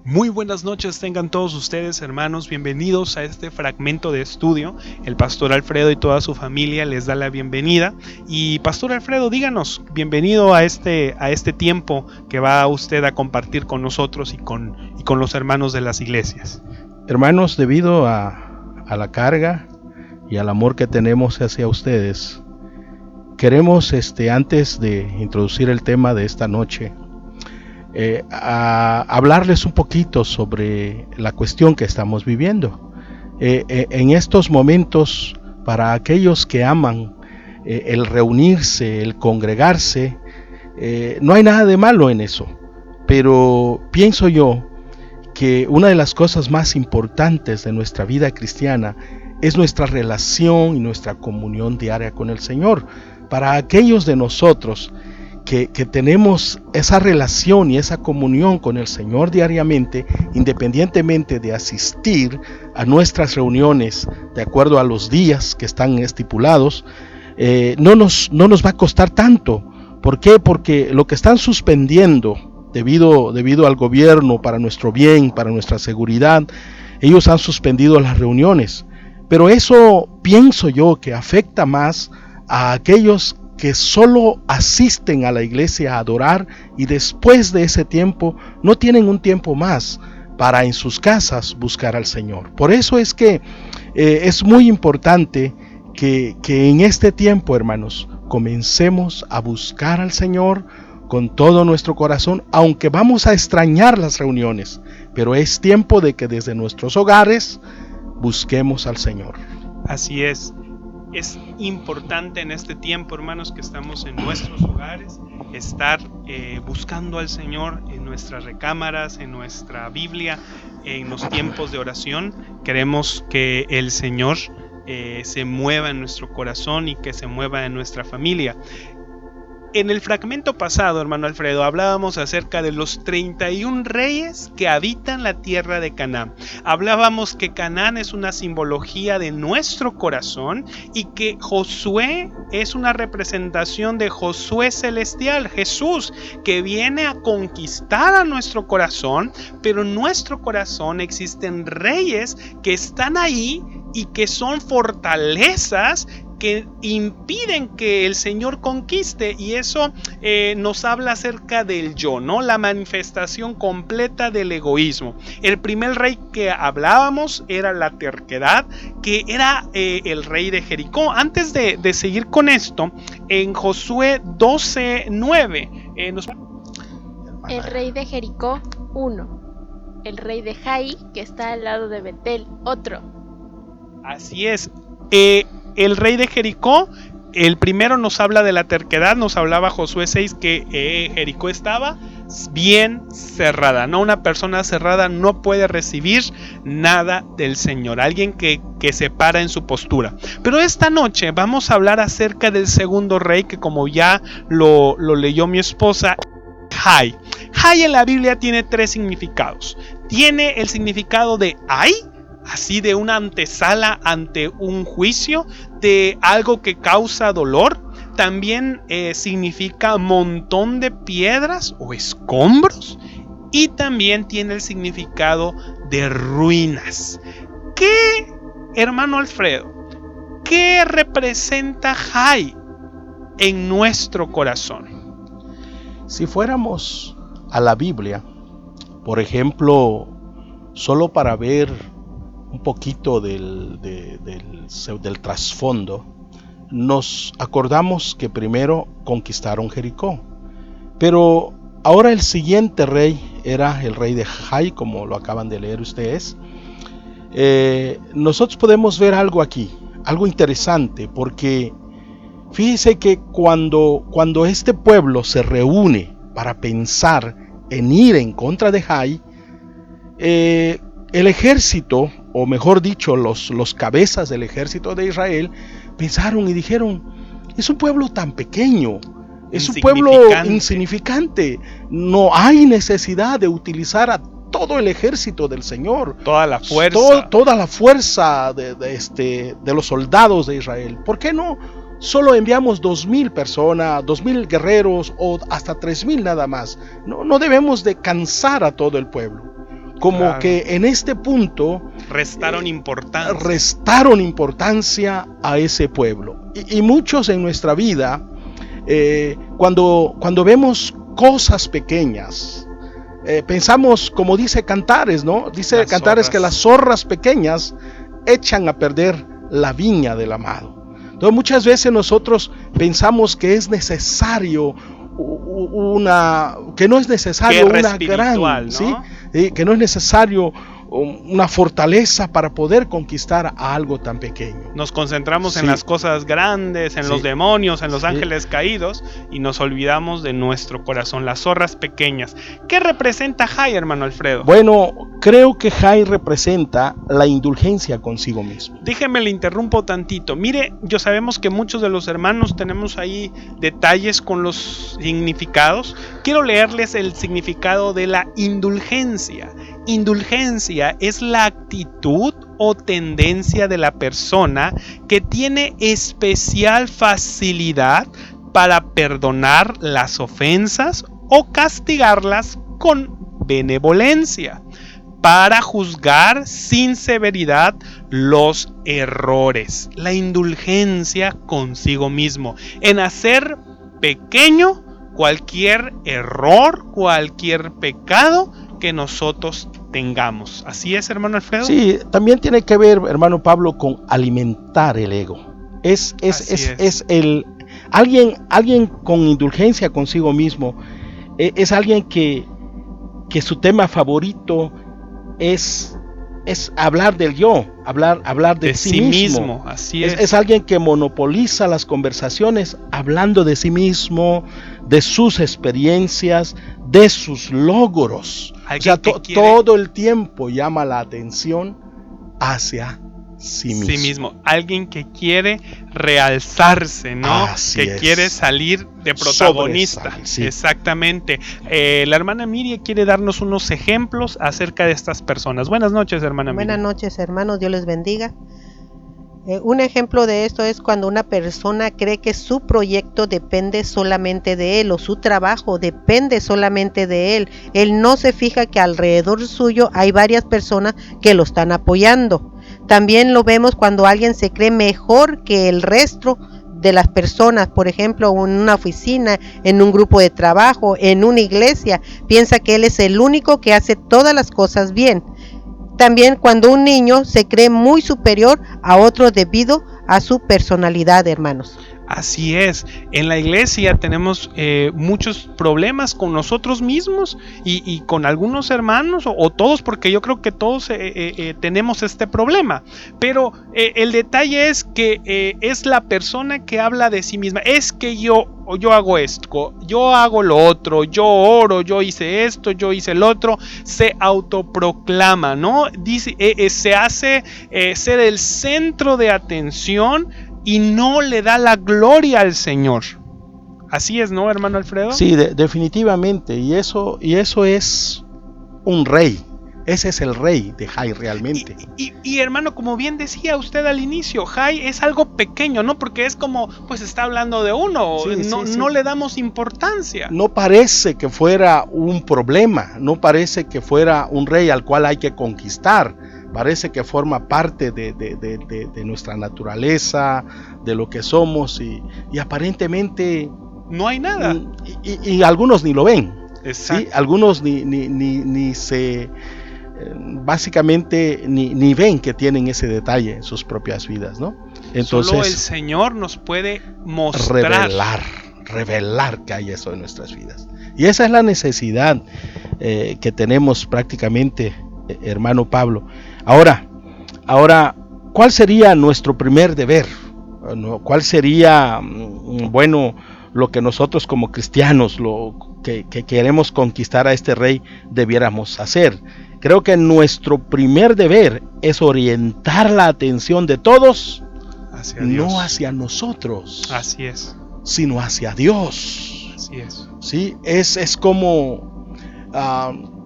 Muy buenas noches tengan todos ustedes, hermanos, bienvenidos a este fragmento de estudio. El pastor Alfredo y toda su familia les da la bienvenida. Y pastor Alfredo, díganos, bienvenido a este tiempo que va usted a compartir con nosotros y con los hermanos de las iglesias. Hermanos, debido a la carga y al amor que tenemos hacia ustedes, queremos antes de introducir el tema de esta noche, a hablarles un poquito sobre la cuestión que estamos viviendo. En estos momentos, para aquellos que aman el reunirse, el congregarse, no hay nada de malo en eso, pero pienso yo que una de las cosas más importantes de nuestra vida cristiana es nuestra relación y nuestra comunión diaria con el Señor. Para aquellos de nosotros que tenemos esa relación y esa comunión con el Señor diariamente, independientemente de asistir a nuestras reuniones de acuerdo a los días que están estipulados, no nos va a costar tanto. ¿Por qué? Porque lo que están suspendiendo debido al gobierno, para nuestro bien, para nuestra seguridad, ellos han suspendido las reuniones. Pero eso pienso yo que afecta más a aquellos que solo asisten a la iglesia a adorar y después de ese tiempo no tienen un tiempo más para en sus casas buscar al Señor. Por eso es que es muy importante que en este tiempo, hermanos, comencemos a buscar al Señor con todo nuestro corazón, aunque vamos a extrañar las reuniones, pero es tiempo de que desde nuestros hogares busquemos al Señor. Así es. Es importante en este tiempo, hermanos, que estamos en nuestros hogares, estar buscando al Señor en nuestras recámaras, en nuestra Biblia, en los tiempos de oración. Queremos que el Señor se mueva en nuestro corazón y que se mueva en nuestra familia. En el fragmento pasado, hermano Alfredo, hablábamos acerca de los 31 reyes que habitan la tierra de Canaán. Hablábamos que Canaán es una simbología de nuestro corazón y que Josué es una representación de Josué celestial, Jesús, que viene a conquistar a nuestro corazón, pero en nuestro corazón existen reyes que están ahí y que son fortalezas que impiden que el Señor conquiste, y eso nos habla acerca del yo, ¿no? La manifestación completa del egoísmo. El primer rey que hablábamos era la terquedad, que era el rey de Jericó. Antes de seguir con esto, en Josué 12:9 el rey de Jericó, 1. El rey de Jai, que está al lado de Betel, otro. Así es. El rey de Jericó, el primero nos habla de la terquedad, nos hablaba Josué 6 que Jericó estaba bien cerrada, ¿no? Una persona cerrada no puede recibir nada del Señor, alguien que se para en su postura. Pero esta noche vamos a hablar acerca del segundo rey, que como ya lo leyó mi esposa, Jai. Jai en la Biblia tiene 3 significados. Tiene el significado de ay, así de una antesala ante un juicio, de algo que causa dolor. También significa montón de piedras o escombros, y también tiene el significado de ruinas. ¿Qué, hermano Alfredo, qué representa Jai en nuestro corazón? Si fuéramos a la Biblia, por ejemplo, solo para ver un poquito del trasfondo, nos acordamos que primero conquistaron Jericó, pero ahora el siguiente rey era el rey de Jai, como lo acaban de leer ustedes. Nosotros podemos ver algo aquí, algo interesante, porque fíjese que cuando este pueblo se reúne para pensar en ir en contra de Jai, el ejército, o mejor dicho, los cabezas del ejército de Israel, pensaron y dijeron: es un pueblo tan pequeño, es un pueblo insignificante, no hay necesidad de utilizar a todo el ejército del Señor, toda la fuerza, toda la fuerza de los soldados de Israel. ¿Por qué no solo enviamos 2,000 personas, 2,000 guerreros, o hasta 3,000 nada más? No debemos de cansar a todo el pueblo. como claro, que en este punto restaron importancia a ese pueblo. Y muchos en nuestra vida, cuando vemos cosas pequeñas, pensamos, como dice Cantares, ¿no? Dice Cantares que las zorras pequeñas echan a perder la viña del amado. Entonces muchas veces nosotros pensamos que es necesario que no es necesario una gran, ¿no? ¿Sí? Que no es necesario una fortaleza para poder conquistar a algo tan pequeño. Nos concentramos en las cosas grandes, en los demonios, en los ángeles caídos, y nos olvidamos de nuestro corazón, las zorras pequeñas. ¿Qué representa Jai, hermano Alfredo? Bueno, creo que Jai representa la indulgencia consigo mismo. Déjeme le interrumpo tantito. Mire, yo sabemos que muchos de los hermanos tenemos ahí detalles con los significados. Quiero leerles el significado de la indulgencia. Indulgencia es la actitud o tendencia de la persona que tiene especial facilidad para perdonar las ofensas o castigarlas con benevolencia, para juzgar sin severidad los errores. La indulgencia consigo mismo, en hacer pequeño cualquier error, cualquier pecado que nosotros tengamos. ¿Así es, hermano Alfredo? Sí, también tiene que ver, hermano Pablo, con alimentar el ego. Alguien con indulgencia consigo mismo, es alguien que su tema favorito es hablar del yo, hablar de sí mismo. Así es. Es alguien que monopoliza las conversaciones hablando de sí mismo, de sus experiencias, de sus logros. O sea, todo el tiempo llama la atención hacia sí mismo. Alguien que quiere realzarse, ¿no? Que quiere salir de protagonista. Sí. Exactamente. La hermana Miriam quiere darnos unos ejemplos acerca de estas personas. Buenas noches, hermana Miriam. Buenas noches, hermanos. Dios les bendiga. Un ejemplo de esto es cuando una persona cree que su proyecto depende solamente de él, o su trabajo depende solamente de él. Él no se fija que alrededor suyo hay varias personas que lo están apoyando. También lo vemos cuando alguien se cree mejor que el resto de las personas, por ejemplo, en una oficina, en un grupo de trabajo, en una iglesia, piensa que él es el único que hace todas las cosas bien. También cuando un niño se cree muy superior a otro debido a su personalidad, hermanos. Así es, en la iglesia tenemos muchos problemas con nosotros mismos y con algunos hermanos o todos, porque yo creo que todos tenemos este problema, pero el detalle es que es la persona que habla de sí misma. Es que yo hago esto, yo hago lo otro, yo oro, yo hice esto, yo hice el otro, se autoproclama, ¿no? Dice, se hace ser el centro de atención y no le da la gloria al Señor. Así es, ¿no, hermano Alfredo? Sí, definitivamente. Y eso es un rey. Ese es el rey de Jai realmente. Y hermano, como bien decía usted al inicio, Jai es algo pequeño, ¿no? Porque es como, pues está hablando de uno. No le damos importancia. No parece que fuera un problema. No parece que fuera un rey al cual hay que conquistar. Parece que forma parte de nuestra naturaleza, de lo que somos, y aparentemente no hay nada. Y algunos ni lo ven. Exacto. ¿Sí? Algunos ni se básicamente ni ven que tienen ese detalle en sus propias vidas, ¿no? Entonces, solo el Señor nos puede mostrar, revelar que hay eso en nuestras vidas. Y esa es la necesidad que tenemos prácticamente, hermano Pablo. Ahora, ¿cuál sería nuestro primer deber? ¿Cuál sería, lo que nosotros como cristianos, lo que queremos conquistar a este rey, debiéramos hacer? Creo que nuestro primer deber es orientar la atención de todos hacia Dios. No hacia nosotros. Así es. Sino hacia Dios. Así es. Sí, es como...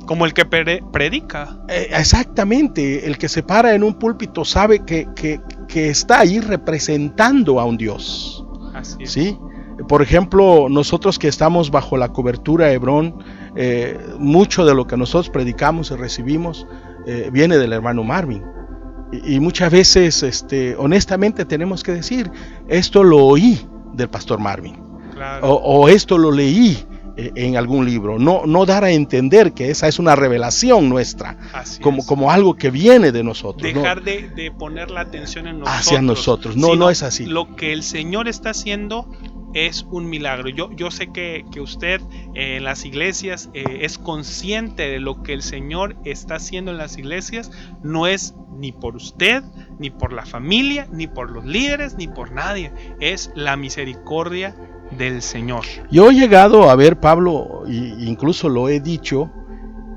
como el que predica. Exactamente, el que se para en un púlpito sabe que está ahí representando a un Dios. Así es. ¿Sí? Por ejemplo, nosotros que estamos bajo la cobertura de Hebrón, mucho de lo que nosotros predicamos y recibimos viene del hermano Marvin. Y muchas veces, honestamente tenemos que decir, esto lo oí del pastor Marvin. Claro. O esto lo leí en algún libro. No dar a entender que esa es una revelación nuestra, como algo que viene de nosotros. Dejar de poner la atención en nosotros. Hacia nosotros. No es así. Lo que el Señor está haciendo es un milagro. Yo sé que usted en las iglesias es consciente de lo que el Señor está haciendo en las iglesias. No es ni por usted, ni por la familia, ni por los líderes, ni por nadie. Es la misericordia del Señor. Yo he llegado a ver, Pablo, e incluso lo he dicho,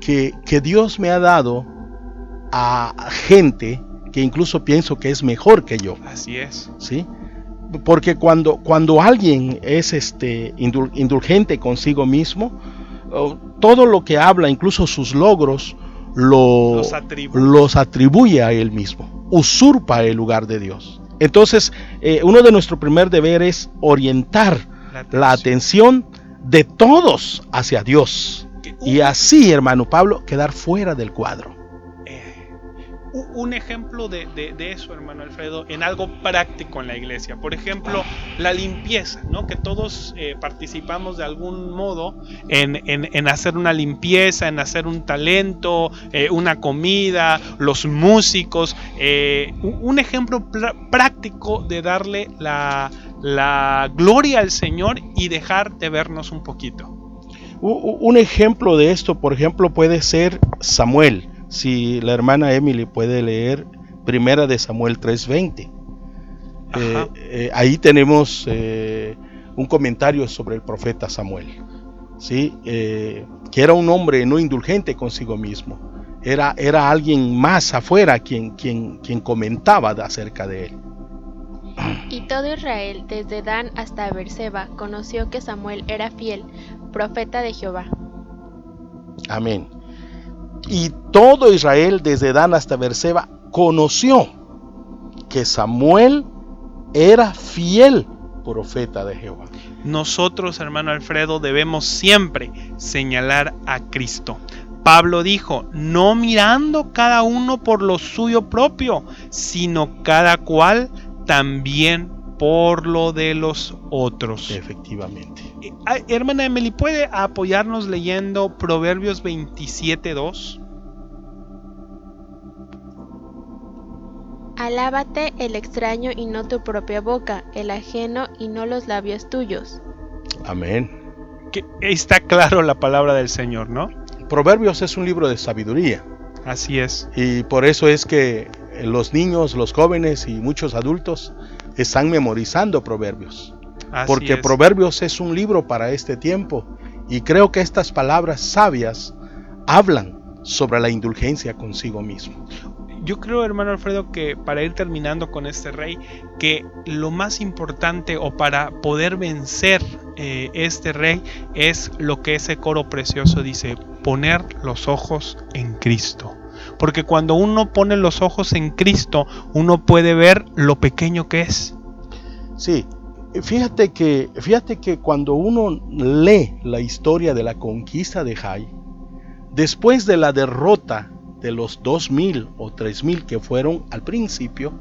que Dios me ha dado a gente que incluso pienso que es mejor que yo. Así es. ¿Sí? Porque cuando alguien es indulgente consigo mismo, todo lo que habla, incluso sus logros, los atribuye a él mismo, usurpa el lugar de Dios. Entonces, uno de nuestros primeros deberes es orientar la atención de todos hacia Dios. Y así, hermano Pablo, quedar fuera del cuadro. Un ejemplo de eso, hermano Alfredo, en algo práctico en la iglesia. Por ejemplo, la limpieza, ¿no? Que todos participamos de algún modo en hacer una limpieza, en hacer un talento, una comida, los músicos. Un ejemplo práctico de darle la gloria al Señor y dejar de vernos un poquito. Un ejemplo de esto, por ejemplo, puede ser Samuel. Si la hermana Emily puede leer Primera de Samuel 3:20, ahí tenemos un comentario sobre el profeta Samuel, ¿sí? Que era un hombre no indulgente consigo mismo, era alguien más afuera quien comentaba acerca de él. Y todo Israel, desde Dan hasta Beerseba, conoció que Samuel era fiel, profeta de Jehová. Amén. Y todo Israel, desde Dan hasta Beerseba, conoció que Samuel era fiel profeta de Jehová. Nosotros, hermano Alfredo, debemos siempre señalar a Cristo. Pablo dijo, no mirando cada uno por lo suyo propio, sino cada cual también por lo de los otros. Efectivamente. Hermana Emily, ¿puede apoyarnos leyendo Proverbios 27:2? Alábate el extraño y no tu propia boca, el ajeno y no los labios tuyos. Amén. Que está claro la palabra del Señor, ¿no? Proverbios es un libro de sabiduría. Así es. Y por eso es que los niños, los jóvenes y muchos adultos están memorizando Proverbios. Porque Proverbios es un libro para este tiempo. Y creo que estas palabras sabias hablan sobre la indulgencia consigo mismo. Yo creo, hermano Alfredo, que para ir terminando con este rey, que lo más importante o para poder vencer este rey es lo que ese coro precioso dice, poner los ojos en Cristo. Porque cuando uno pone los ojos en Cristo, uno puede ver lo pequeño que es. Sí, fíjate que cuando uno lee la historia de la conquista de Jai, después de la derrota de los 2,000 o 3,000 que fueron al principio,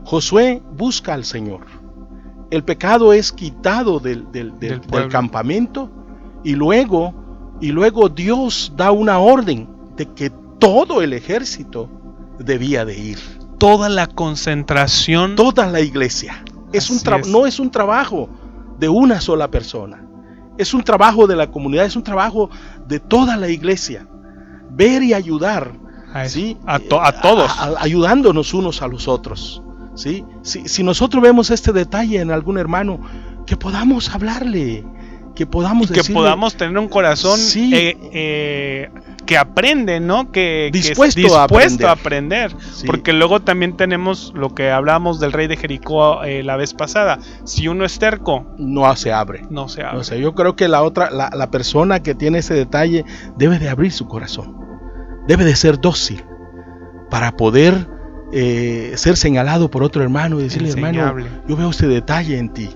Josué busca al Señor. El pecado es quitado del campamento y luego Dios da una orden de que todo el ejército debía de ir. Toda la concentración. Toda la iglesia. No es un trabajo de una sola persona. Es un trabajo de la comunidad, es un trabajo de toda la iglesia. Ver y ayudar, ¿sí? a todos. Ayudándonos unos a los otros. ¿Sí? Si nosotros vemos este detalle en algún hermano, que podamos hablarle, que podamos decirle, que podamos tener un corazón que aprende, ¿no? Que dispuesto a aprender. Sí. Porque luego también tenemos lo que hablamos del rey de Jericó la vez pasada. Si uno es terco, no se abre. Yo creo que la persona que tiene ese detalle debe de abrir su corazón, debe de ser dócil para poder ser señalado por otro hermano y decirle, hermano, yo veo este detalle en ti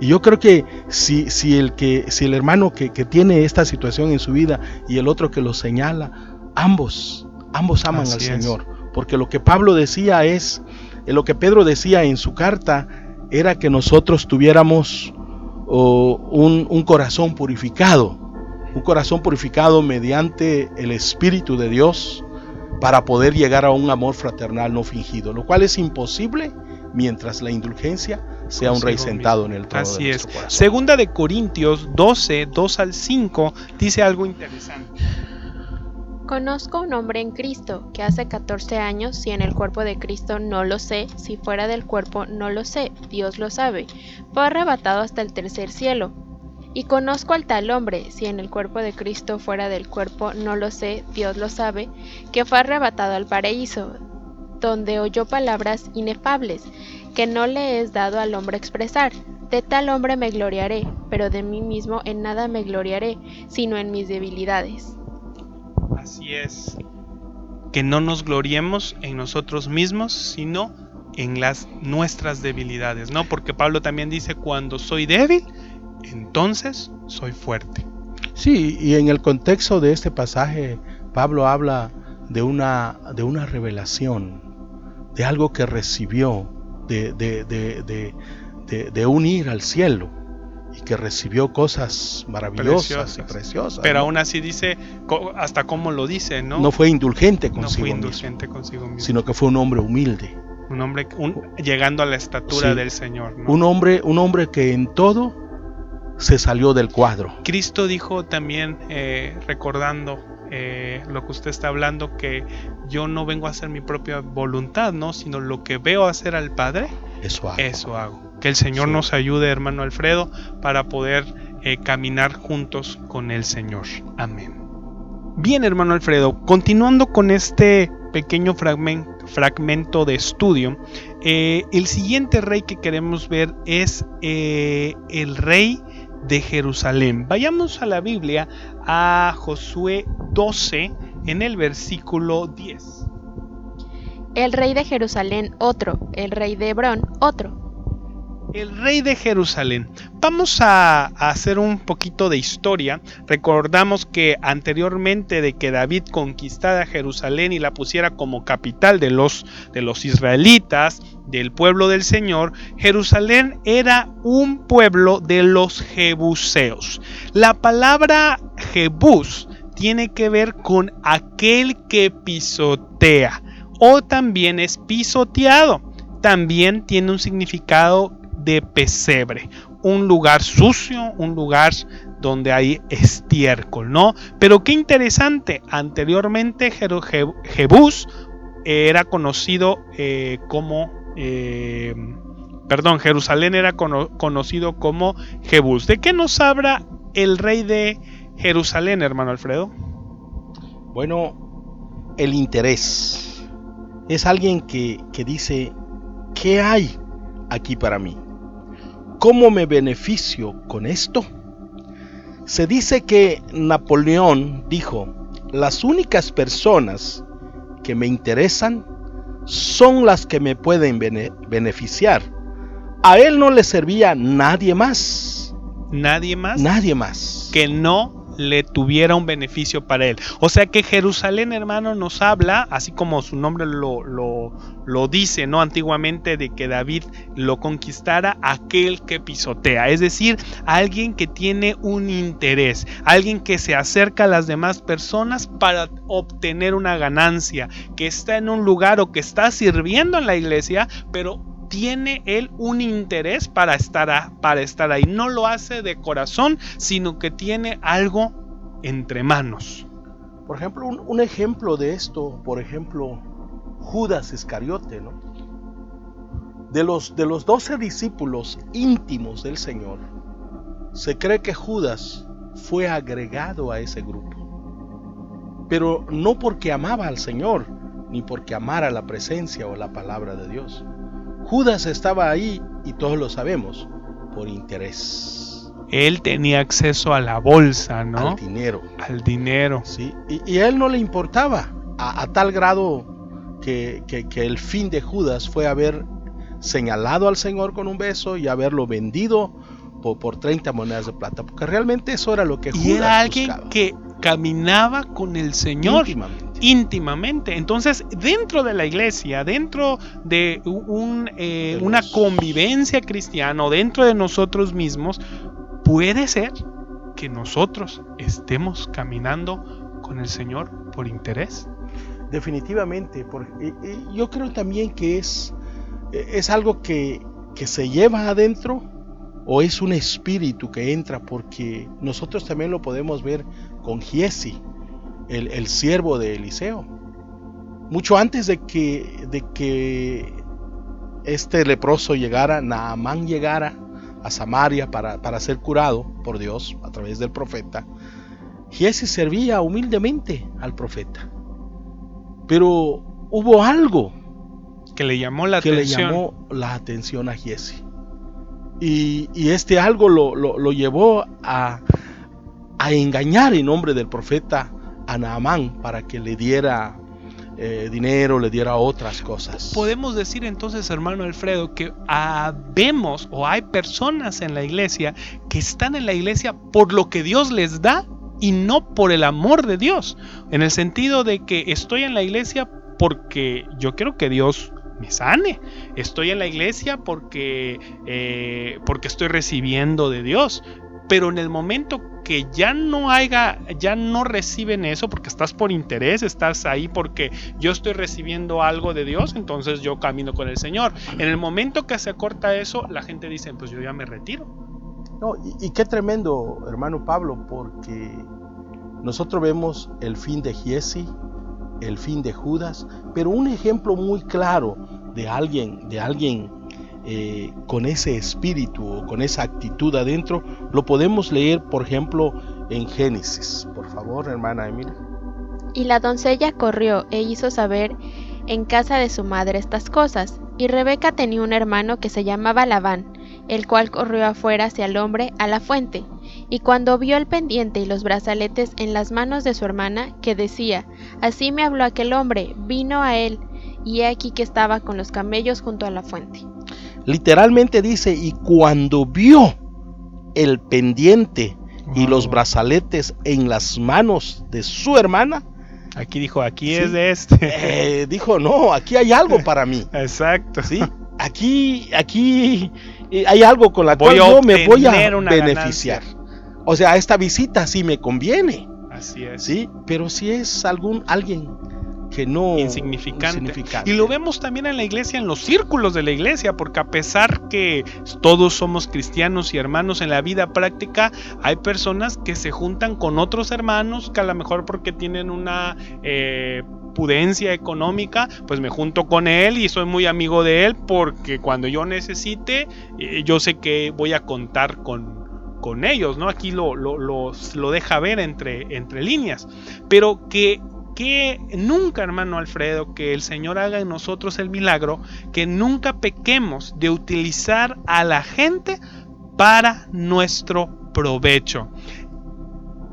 Y yo creo que si el hermano que tiene esta situación en su vida y el otro que lo señala, ambos aman al Señor, porque lo que Pedro decía en su carta era que nosotros tuviéramos un corazón purificado mediante el Espíritu de Dios, para poder llegar a un amor fraternal no fingido, lo cual es imposible mientras la indulgencia sea un rey sentado en el trono de nuestro corazón. Segunda de Corintios 12, 2 al 5 dice algo interesante. Conozco un hombre en Cristo que hace 14 años, si en el cuerpo de Cristo no lo sé, si fuera del cuerpo no lo sé, Dios lo sabe, fue arrebatado hasta el tercer cielo. Y conozco al tal hombre, si en el cuerpo de Cristo fuera del cuerpo no lo sé, Dios lo sabe, que fue arrebatado al paraíso, donde oyó palabras inefables, que no le es dado al hombre expresar. De tal hombre me gloriaré, pero de mí mismo en nada me gloriaré, sino en mis debilidades. Así es, que no nos gloriemos en nosotros mismos, sino en nuestras debilidades, ¿no? Porque Pablo también dice, cuando soy débil, entonces soy fuerte. Sí, y en el contexto de este pasaje, Pablo habla de una revelación, de algo que recibió, de un ir al cielo, y que recibió cosas maravillosas y preciosas. Pero ¿no? aún así dice, hasta cómo lo dice, ¿no? No fue indulgente consigo mismo, sino que fue un hombre humilde. Un hombre llegando a la estatura del Señor, ¿no? Un hombre que en todo se salió del cuadro. Cristo dijo también, recordando lo que usted está hablando, que yo no vengo a hacer mi propia voluntad, ¿no? Sino lo que veo hacer al Padre, eso hago. Que el Señor nos ayude, hermano Alfredo, para poder caminar juntos con el Señor. Amén. Bien, hermano Alfredo, continuando con este pequeño fragmento de estudio, el siguiente rey que queremos ver es el rey de Jerusalén. Vayamos a la Biblia, a Josué 12, en el versículo 10. El rey de Jerusalén, otro. El rey de Hebrón, otro. El rey de Jerusalén. Vamos a hacer un poquito de historia. Recordamos que anteriormente de que David conquistara Jerusalén y la pusiera como capital de los israelitas, del pueblo del Señor, Jerusalén era un pueblo de los jebuseos. La palabra jebús tiene que ver con aquel que pisotea, o también es pisoteado. También tiene un significado de pesebre, un lugar sucio, un lugar donde hay estiércol, ¿no? Pero qué interesante, anteriormente Jebús era conocido Jerusalén era conocido como Jebús. ¿De qué nos habla el rey de Jerusalén, hermano Alfredo? Bueno, el interés. Es alguien que dice, ¿qué hay aquí para mí? ¿Cómo me beneficio con esto? Se dice que Napoleón dijo, las únicas personas que me interesan son las que me pueden beneficiar. A él no le servía nadie más. ¿Nadie más? Nadie más. Que no le tuviera un beneficio para él. O sea que Jerusalén, hermano, nos habla, así como su nombre lo dice, ¿no? Antiguamente, de que David lo conquistara aquel que pisotea, es decir, alguien que tiene un interés, alguien que se acerca a las demás personas para obtener una ganancia, que está en un lugar o que está sirviendo en la iglesia, pero tiene él un interés para estar ahí. No lo hace de corazón, sino que tiene algo entre manos. Por ejemplo, un ejemplo de esto, por ejemplo, Judas Iscariote, ¿no? De los 12 discípulos íntimos del Señor, se cree que Judas fue agregado a ese grupo, pero no porque amaba al Señor, ni porque amara la presencia o la palabra de Dios. Judas estaba ahí, y todos lo sabemos, por interés. Él tenía acceso a la bolsa, ¿no? Al dinero. Sí, y a él no le importaba, a tal grado que el fin de Judas fue haber señalado al Señor con un beso y haberlo vendido por 30 monedas de plata, porque realmente eso era lo que Judas Y era alguien buscaba. que caminaba con el Señor íntimamente. Entonces, dentro de la iglesia, dentro de una convivencia cristiana, o dentro de nosotros mismos, puede ser que nosotros estemos caminando con el Señor por interés. Definitivamente, y yo creo también que es algo que se lleva adentro, o es un espíritu que entra, porque nosotros también lo podemos ver con Giesi, el siervo de Eliseo. Mucho antes de que este leproso llegara, Naamán llegara a Samaria para ser curado por Dios a través del profeta, Giesi servía humildemente al profeta. Pero hubo algo que le llamó la atención a Giesi. Y este algo lo llevó a engañar en nombre del profeta a Naamán para que le diera dinero, le diera otras cosas. Podemos decir entonces, hermano Alfredo, que vemos o hay personas en la iglesia que están en la iglesia por lo que Dios les da y no por el amor de Dios, en el sentido de que estoy en la iglesia porque yo quiero que Dios me sane, estoy en la iglesia porque estoy recibiendo de Dios, pero en el momento que ya no reciben eso porque estás por interés, estás ahí porque yo estoy recibiendo algo de Dios, entonces yo camino con el Señor. En el momento que se acorta eso, la gente dice, pues yo ya me retiro. No, y qué tremendo, hermano Pablo, porque nosotros vemos el fin de Giesi, el fin de Judas, pero un ejemplo muy claro de alguien con ese espíritu o con esa actitud adentro, lo podemos leer, por ejemplo, en Génesis. Por favor, hermana Emilia. Y la doncella corrió e hizo saber en casa de su madre estas cosas. Y Rebeca tenía un hermano que se llamaba Labán, el cual corrió afuera hacia el hombre a la fuente. Y cuando vio el pendiente y los brazaletes en las manos de su hermana, que decía, así me habló aquel hombre, vino a él, y he aquí que estaba con los camellos junto a la fuente. Literalmente dice, y cuando vio el pendiente y los brazaletes en las manos de su hermana, aquí dijo, aquí sí, es de este. Dijo, no, aquí hay algo para mí. Exacto. ¿Sí? Aquí hay algo con la cual yo me voy a beneficiar. Ganancia. O sea, esta visita sí me conviene. Así es. ¿Sí? Pero si es alguien que no... Insignificante. Y lo vemos también en la iglesia, en los círculos de la iglesia, porque a pesar que todos somos cristianos y hermanos en la vida práctica, hay personas que se juntan con otros hermanos que a lo mejor porque tienen una pudencia económica, pues me junto con él y soy muy amigo de él porque cuando yo necesite, yo sé que voy a contar con ellos, ¿no? Aquí lo deja ver entre líneas, pero que nunca, hermano Alfredo, que el Señor haga en nosotros el milagro, que nunca pequemos de utilizar a la gente para nuestro provecho.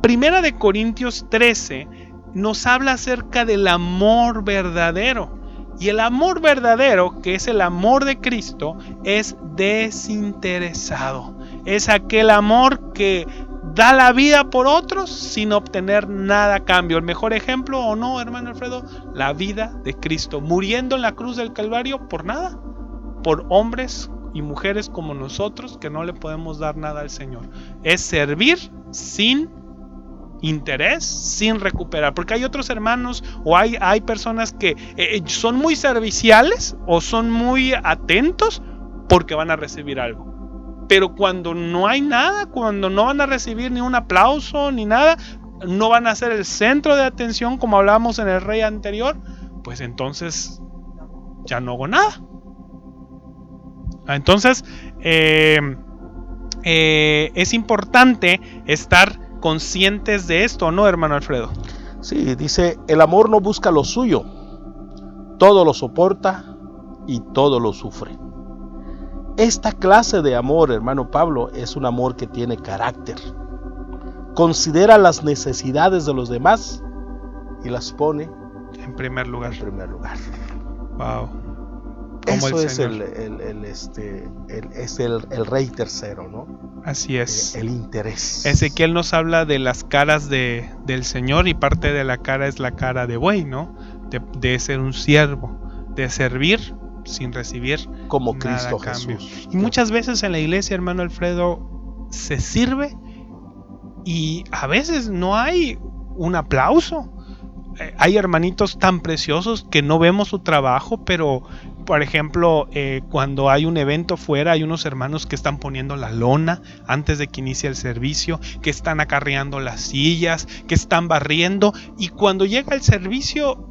Primera de Corintios 13 nos habla acerca del amor verdadero. Y el amor verdadero, que es el amor de Cristo, es desinteresado. Es aquel amor que da la vida por otros sin obtener nada a cambio. El mejor ejemplo, ¿o no, hermano Alfredo? La vida de Cristo, muriendo en la cruz del Calvario por nada, por hombres y mujeres como nosotros que no le podemos dar nada al Señor. Es servir sin interés, sin recuperar, porque hay otros hermanos o hay personas que son muy serviciales o son muy atentos porque van a recibir algo. Pero cuando no hay nada, cuando no van a recibir ni un aplauso ni nada, no van a ser el centro de atención como hablábamos en el rey anterior, pues entonces ya no hago nada. Entonces es importante estar conscientes de esto, ¿no, hermano Alfredo? Sí, dice, el amor no busca lo suyo, todo lo soporta y todo lo sufre. Esta clase de amor, hermano Pablo, es un amor que tiene carácter. Considera las necesidades de los demás y las pone en primer lugar. En primer lugar. Wow. como eso el es Señor. el rey tercero, ¿no? Así es. El interés. Ezequiel nos habla de las caras del Señor, y parte de la cara es la cara de buey, ¿no? De ser un siervo, de servir sin recibir como nada Cristo a cambio. Jesús. Y muchas veces en la iglesia, hermano Alfredo, se sirve y a veces no hay un aplauso. Hay hermanitos tan preciosos que no vemos su trabajo, pero por ejemplo, cuando hay un evento fuera, hay unos hermanos que están poniendo la lona antes de que inicie el servicio, que están acarreando las sillas, que están barriendo, y cuando llega el servicio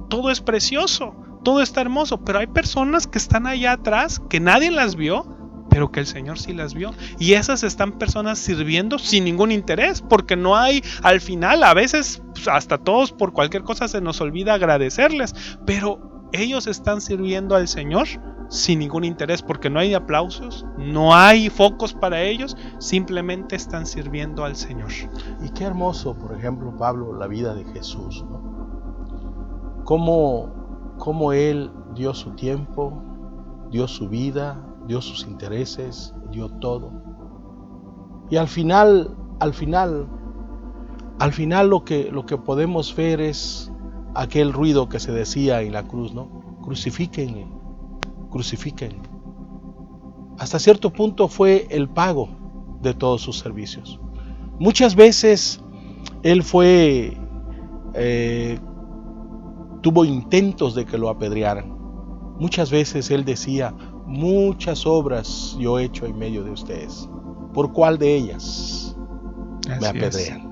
todo es precioso, todo está hermoso, pero hay personas que están allá atrás que nadie las vio, pero que el Señor sí las vio, y esas están personas sirviendo sin ningún interés, porque no hay, al final a veces hasta todos por cualquier cosa se nos olvida agradecerles, pero ellos están sirviendo al Señor sin ningún interés, porque no hay aplausos, no hay focos para ellos, simplemente están sirviendo al Señor. Y qué hermoso, por ejemplo, Pablo, la vida de Jesús, ¿no? Cómo Él dio su tiempo, dio su vida, dio sus intereses, dio todo. Y al final lo que podemos ver es aquel ruido que se decía en la cruz, ¿no? Crucifíquenle, crucifíquenle. Hasta cierto punto fue el pago de todos sus servicios. Muchas veces él tuvo intentos de que lo apedrearan. Muchas veces él decía: muchas obras yo he hecho en medio de ustedes, ¿por cuál de ellas me apedrean?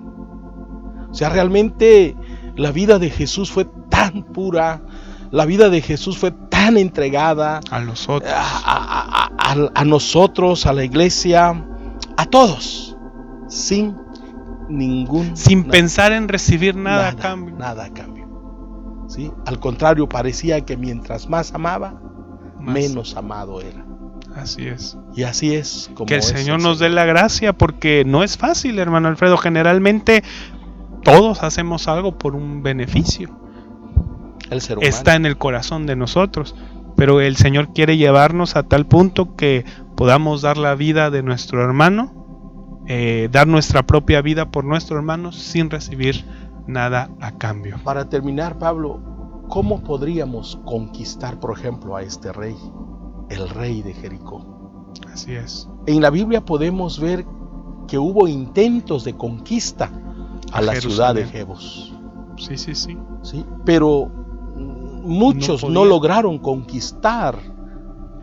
O sea, realmente la vida de Jesús fue tan pura, la vida de Jesús fue tan entregada a nosotros, a nosotros, a la iglesia, a todos, sin pensar en recibir nada a cambio. Nada a cambio. ¿Sí? Al contrario, parecía que mientras más amaba, menos amado era. Así es. Y así es como que el Señor nos dé la gracia, porque no es fácil, hermano Alfredo. Generalmente todos hacemos algo por un beneficio. El ser humano está en el corazón de nosotros, pero el Señor quiere llevarnos a tal punto que podamos dar la vida de nuestro hermano, dar nuestra propia vida por nuestro hermano sin recibir nada a cambio. Para terminar, Pablo, ¿cómo podríamos conquistar, por ejemplo, a este rey, el rey de Jericó? Así es. En la Biblia podemos ver que hubo intentos de conquista a la ciudad de Jebus. Sí, pero muchos no lograron conquistar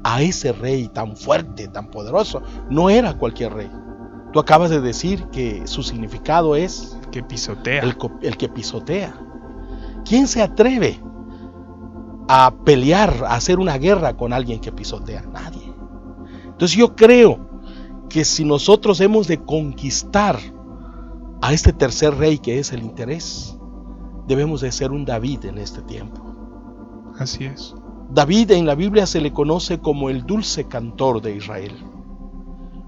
a ese rey tan fuerte, tan poderoso. No era cualquier rey. Tú acabas de decir que su significado es que pisotea. El que pisotea. ¿Quién se atreve a pelear, a hacer una guerra con alguien que pisotea? Nadie. Entonces yo creo que si nosotros hemos de conquistar a este tercer rey, que es el interés, debemos de ser un David en este tiempo. Así es. David en la Biblia se le conoce como el dulce cantor de Israel.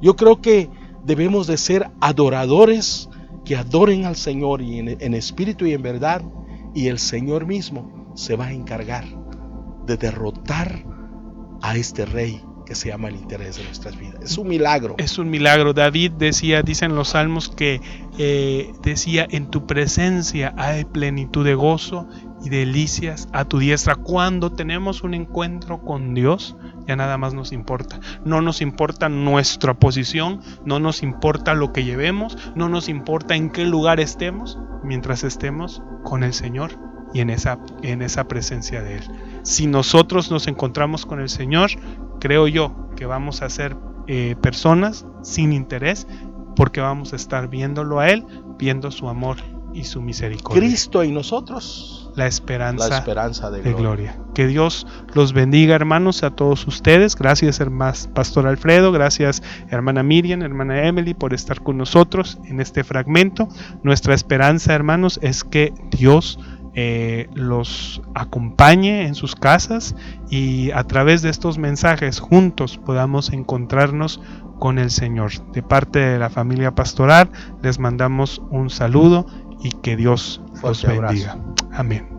Yo creo que debemos de ser adoradores que adoren al Señor y en espíritu y en verdad, y el Señor mismo se va a encargar de derrotar a este rey que se llama el interés de nuestras vidas. Es un milagro. Es un milagro. David dicen los salmos que decía: en tu presencia hay plenitud de gozo y delicias a tu diestra. Cuando tenemos un encuentro con Dios, ya nada más nos importa. No nos importa nuestra posición, no nos importa lo que llevemos, no nos importa en qué lugar estemos, mientras estemos con el Señor y en esa presencia de Él. Si nosotros nos encontramos con el Señor, creo yo que vamos a ser personas sin interés, porque vamos a estar viéndolo a Él, viendo su amor y su misericordia. Cristo en nosotros, la esperanza de gloria. Que Dios los bendiga, hermanos, a todos ustedes. Gracias, Pastor Alfredo. Gracias, hermana Miriam, hermana Emily, por estar con nosotros en este fragmento. Nuestra esperanza, hermanos, es que Dios los acompañe en sus casas, y a través de estos mensajes juntos podamos encontrarnos con el Señor. De parte de la familia pastoral les mandamos un saludo y que Dios los bendiga. Amén.